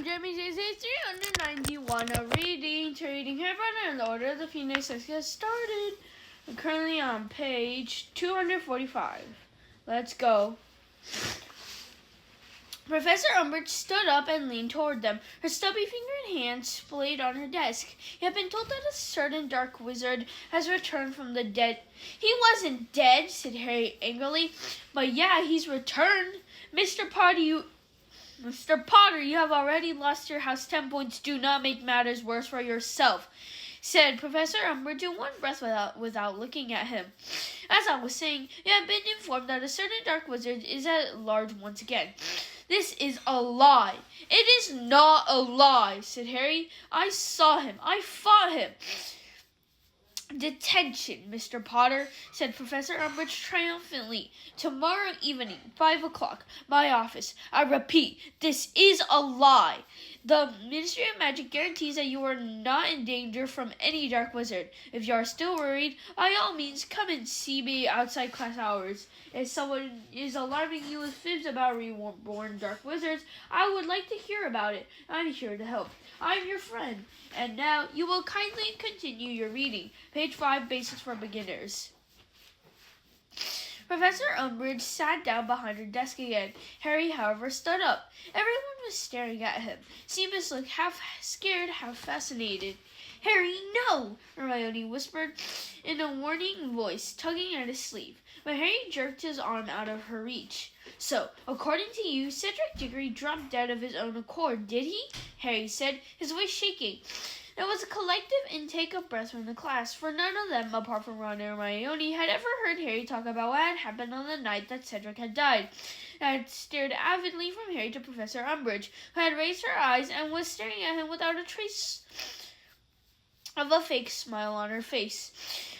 I'm Jeremy day391, reading HarryPotter-Order of the Phoenix. Let's get started. I'm currently on page 245. Let's go. Professor Umbridge stood up and leaned toward them. Her stubby fingered hand splayed on her desk. He had been told that a certain dark wizard has returned from the dead. He wasn't dead, said Harry angrily. But yeah, he's returned. Mr. Potter, you have already lost your house 10 points. Do not make matters worse for yourself, said Professor Umbridge in one breath without looking at him. As I was saying, you have been informed that a certain dark wizard is at large once again. This is a lie. It is not a lie, said Harry. I saw him. I fought him. Detention, Mr. Potter, said Professor Umbridge triumphantly. Tomorrow evening, 5 o'clock, my office. I repeat, this is a lie. The Ministry of Magic guarantees that you are not in danger from any dark wizard. If you are still worried, by all means, come and see me outside class hours. If someone is alarming you with fibs about reborn dark wizards, I would like to hear about it. I'm here to help. I'm your friend. And now, you will kindly continue your reading. Page 5, Basics for Beginners. Professor Umbridge sat down behind her desk again. Harry, however, stood up. Everyone was staring at him. Seamus looked half scared, half fascinated. Harry, no! Hermione whispered in a warning voice, tugging at his sleeve. But Harry jerked his arm out of her reach. So, according to you, Cedric Diggory dropped dead of his own accord, did he? Harry said, his voice shaking. There was a collective intake of breath from the class, for none of them, apart from Ron and Hermione, had ever heard Harry talk about what had happened on the night that Cedric had died. They had stared avidly from Harry to Professor Umbridge, who had raised her eyes and was staring at him without a trace of a fake smile on her face.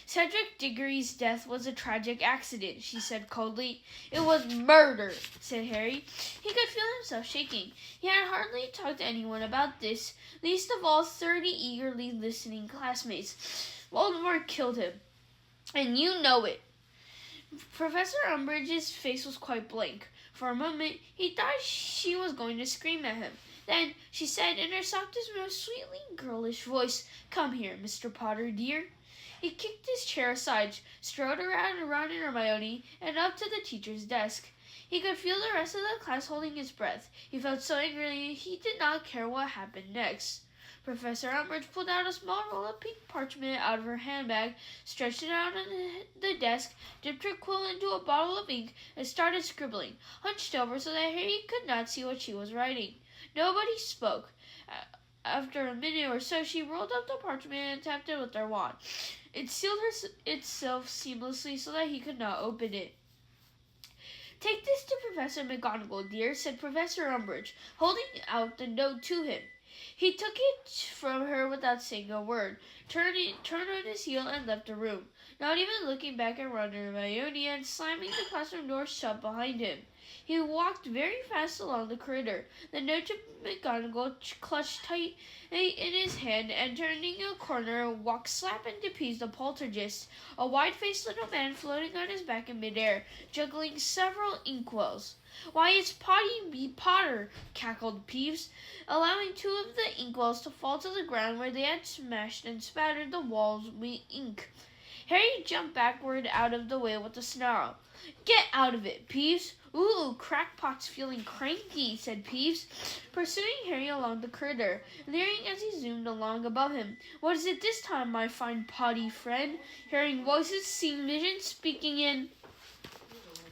Cedric Diggory's death was a tragic accident, she said coldly. It was murder, said Harry. He could feel himself shaking. He had hardly talked to anyone about this, least of all 30 eagerly listening classmates. Voldemort killed him, and you know it. Professor Umbridge's face was quite blank. For a moment, he thought she was going to scream at him. Then she said in her softest, most sweetly girlish voice, Come here, Mr. Potter, dear. He kicked his chair aside, strode around Ron and Hermione, and up to the teacher's desk. He could feel the rest of the class holding his breath. He felt so angry he did not care what happened next. Professor Umbridge pulled out a small roll of pink parchment out of her handbag, stretched it out on the desk, dipped her quill into a bottle of ink, and started scribbling, hunched over so that Harry could not see what she was writing. Nobody spoke. After a minute or so, she rolled up the parchment and tapped it with her wand. It sealed itself seamlessly so that he could not open it. Take this to Professor McGonagall, dear, said Professor Umbridge, holding out the note to him. He took it from her without saying a word, turned on his heel, and left the room, not even looking back at Ron and Hermione, and slamming the classroom door shut behind him. He walked very fast along the corridor. The note to McGonagall clutched tight in his hand, and turning a corner, walked slap into Peeves the Poltergeist, a wide-faced little man floating on his back in midair, juggling several inkwells. Why, it's Potter, cackled Peeves, allowing 2 of the inkwells to fall to the ground where they had smashed and spattered the walls with ink. Harry jumped backward out of the way with a snarl. Get out of it, Peeves. Ooh, Crackpot's feeling cranky, said Peeves, pursuing Harry along the corridor, leering as he zoomed along above him. What is it this time, my fine potty friend? Hearing voices, seeing visions, speaking in...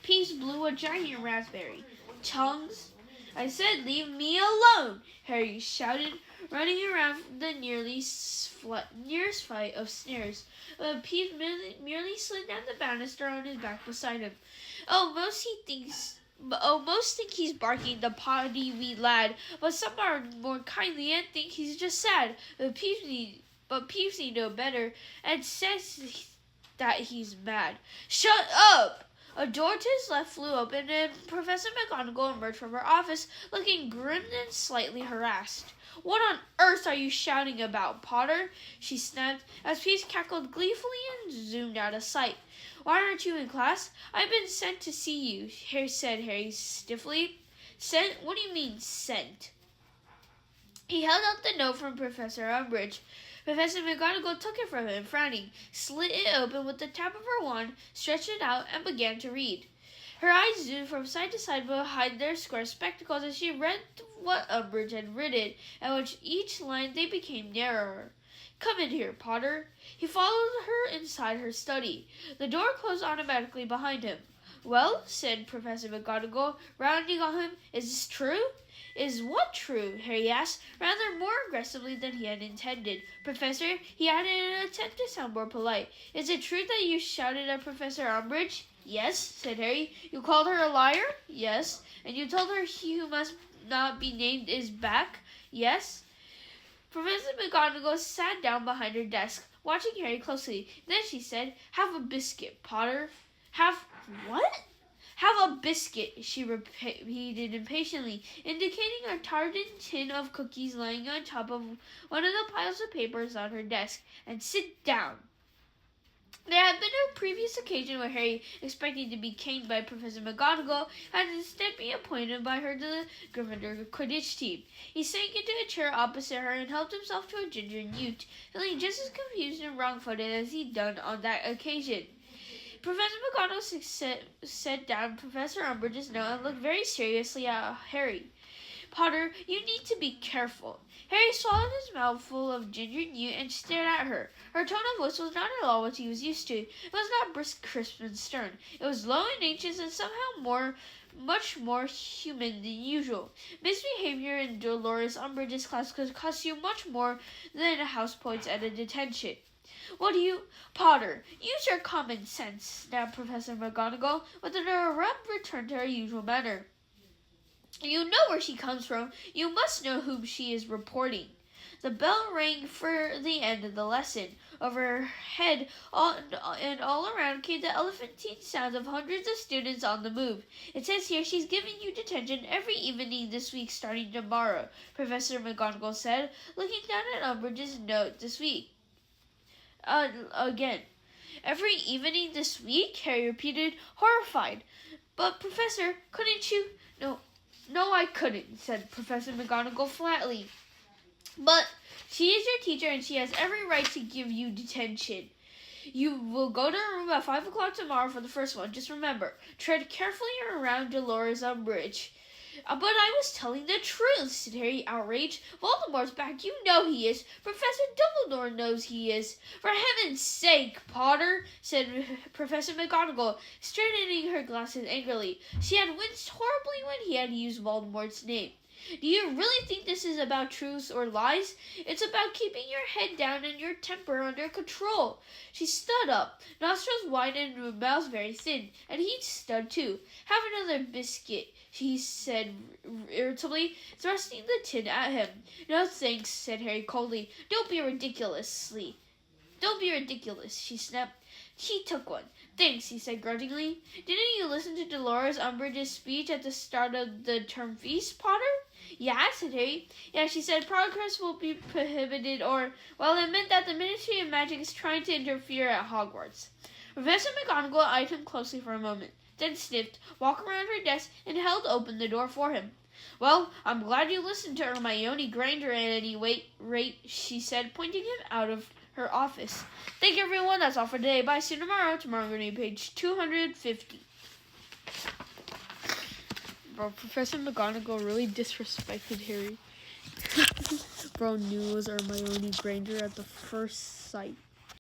Peeves blew a giant raspberry. Tongues? I said leave me alone, Harry shouted, running around the nearest flight of stairs. Peeves merely slid down the banister on his back beside him. Most think he's barking, the potty wee lad, but some are more kindly and think he's just sad. But Peeves need know better, and says that he's mad. Shut up! A door to his left flew open, and Professor McGonagall emerged from her office, looking grim and slightly harassed. What on earth are you shouting about, Potter? She snapped, as Peeves cackled gleefully and zoomed out of sight. Why aren't you in class? I've been sent to see you, said Harry stiffly. Sent? What do you mean, sent? He held out the note from Professor Umbridge. Professor McGonagall took it from him, frowning, slit it open with the tap of her wand, stretched it out, and began to read. Her eyes zoomed from side to side behind their square spectacles as she read what Umbridge had written, and with each line they became narrower. "Come in here, Potter." He followed her inside her study. The door closed automatically behind him. "Well," said Professor McGonagall, rounding on him, "is this true?" "Is what true?" Harry asked, rather more aggressively than he had intended. "Professor," he added in an attempt to sound more polite, "is it true that you shouted at Professor Umbridge?" "Yes," said Harry. "You called her a liar?" "Yes." "And you told her he who must not be named is back?" "Yes." Professor McGonagall sat down behind her desk, watching Harry closely. Then she said, "Have a biscuit, Potter." "Have what?" "Have a biscuit," she repeated impatiently, indicating a tartan tin of cookies lying on top of one of the piles of papers on her desk, "and sit down." There had been no previous occasion where Harry, expecting to be caned by Professor McGonagall, had instead been appointed by her to the Gryffindor Quidditch team. He sank into a chair opposite her and helped himself to a ginger newt, feeling just as confused and wrong-footed as he'd done on that occasion. Professor McGonagall set down Professor Umbridge's note and looked very seriously at Harry. "Potter, you need to be careful." Harry swallowed his mouthful of ginger newt and stared at her. Her tone of voice was not at all what he was used to. It was not brisk, crisp, and stern. It was low and anxious and somehow much more human than usual. Misbehavior in Dolores Umbridge's class could cost you much more than house points at a detention. "What do you—" "Potter, use your common sense," snapped Professor McGonagall, with an abrupt return to her usual manner. "You know where she comes from. You must know whom she is reporting." The bell rang for the end of the lesson. Overhead and all around came the elephantine sounds of hundreds of students on the move. "It says here she's giving you detention every evening this week starting tomorrow," Professor McGonagall said, looking down at Umbridge's note this week. Again. "Every evening this week?" Harry repeated, horrified. "But, Professor, couldn't you—" No, I couldn't," said Professor McGonagall flatly. "But she is your teacher, and she has every right to give you detention. You will go to her room at 5 o'clock tomorrow for the first one. Just remember, tread carefully around Dolores Umbridge." "But I was telling the truth," said Harry, outraged. "Voldemort's back. You know he is. Professor Dumbledore knows he is." "For heaven's sake, Potter," said Professor McGonagall, straightening her glasses angrily. She had winced horribly when he had used Voldemort's name. "Do you really think this is about truths or lies? It's about keeping your head down and your temper under control." She stood up, nostrils wide and mouth very thin, and he stood too. "Have another biscuit," she said irritably, thrusting the tin at him. "No, thanks," said Harry coldly. Don't be ridiculous," she snapped. He took one. "Thanks," he said grudgingly. "Didn't you listen to Dolores Umbridge's speech at the start of the term feast, Potter?" "Yeah," said Harry. "Yeah, she said progress will be prohibited well, it meant that the Ministry of Magic is trying to interfere at Hogwarts." Professor McGonagall eyed him closely for a moment, then sniffed, walked around her desk, and held open the door for him. "Well, I'm glad you listened to Hermione Granger at any rate," she said, pointing him out of her office. "Thank you, everyone. That's all for today. Bye. See you tomorrow. Tomorrow I'm going to be page 250. Bro, Professor McGonagall really disrespected Harry. Bro knew it was Hermione Granger at the first sight.